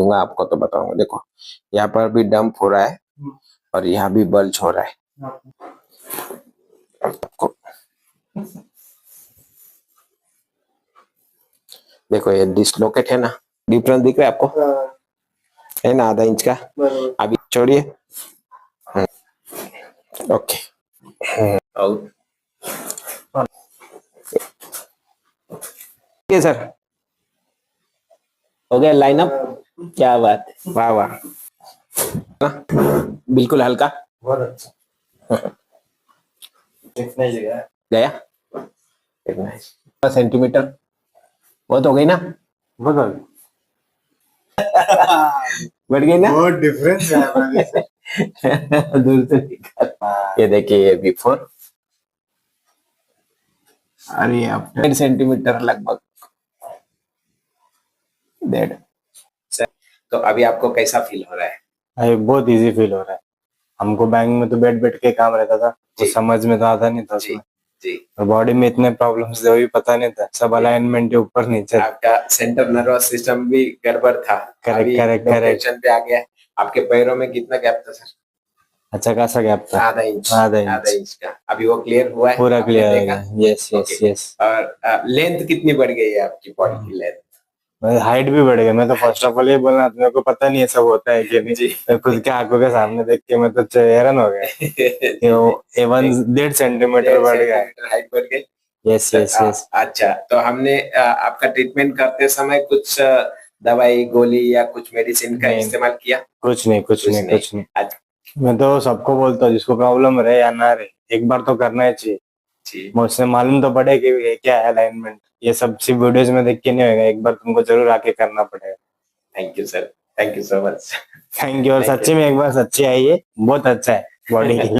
दूंगा आपको तो बताऊंगा। देखो यहाँ पर भी डंप हो रहा है और यहाँ भी बल्ज हो रहा है आपको। देखो ये डिसलोकेट है ना, डिफरेंस दिख रहा है आपको, है ना, आधा इंच का। अभी छोड़िए। ओके। और सर हो गया लाइनअप। क्या बात है, वाह वाह, बिल्कुल हल्का, बहुत अच्छा। गया सेंटीमीटर, बहुत हो गई ना, बहुत बढ़ गई ना, बहुत डिफरेंस है। दूर से दिखा। ये देखिए ये बिफोर, अरे आप 1.5 सेंटीमीटर लगभग, 1.5। तो अभी आपको कैसा फील हो रहा है? अरे बहुत इजी फील हो रहा है। हमको बैंक में तो बैठ बैठ के काम रहता था, कुछ समझ में तो आता नहीं था उसमें। जी। और बॉडी में इतने प्रॉब्लम्स थे, वो भी पता नहीं था, सब अलाइनमेंट के ऊपर नीचे। आपका सेंट्रल नर्वस सिस्टम भी गड़बड़ था। Correct correct correct. लोकेशन पे आ गया। आपके पैरों में कितना गैप था सर? अच्छा खासा गैप था, आधा इंच। आधा आधा इंच इंच का। अभी वो क्लियर हुआ है, पूरा आपने क्लियर हो देखा? गया। Yes yes yes. और लेंथ कितनी बढ़ गई है आपकी बॉडी की लेंथ? हाइट भी बढ़ गई। मैं तो फर्स्ट ऑफ ऑल ये बोलना था, मेरे को पता नहीं है सब होता है कि नहीं। जी। मैं खुद के आंखों के सामने देख के मैं तो हैरान हो गया कि वो 1.5 सेंटीमीटर बढ़ गया। हाइट बढ़ गई। Yes yes yes. अच्छा, तो हमने आपका ट्रीटमेंट करते समय कुछ दवाई गोली या कुछ मेडिसिन का नहीं, इस्तेमाल किया? कुछ नहीं कुछ नहीं कुछ नहीं। अच्छा। मैं तो सबको बोलता हूँ, जिसको प्रॉब्लम रहे या ना रहे, एक बार तो करना ही चाहिए। जी। मुझसे मालूम तो पड़े कि ये क्या है अलाइनमेंट। ये सब सिर्फ वीडियोज में देख के नहीं होगा, एक बार तुमको जरूर आके करना पड़ेगा। Thank you sir, thank you so much. Thank you. और सच्ची में एक बार सच्ची आई है, बहुत अच्छा है बॉडी के लिए।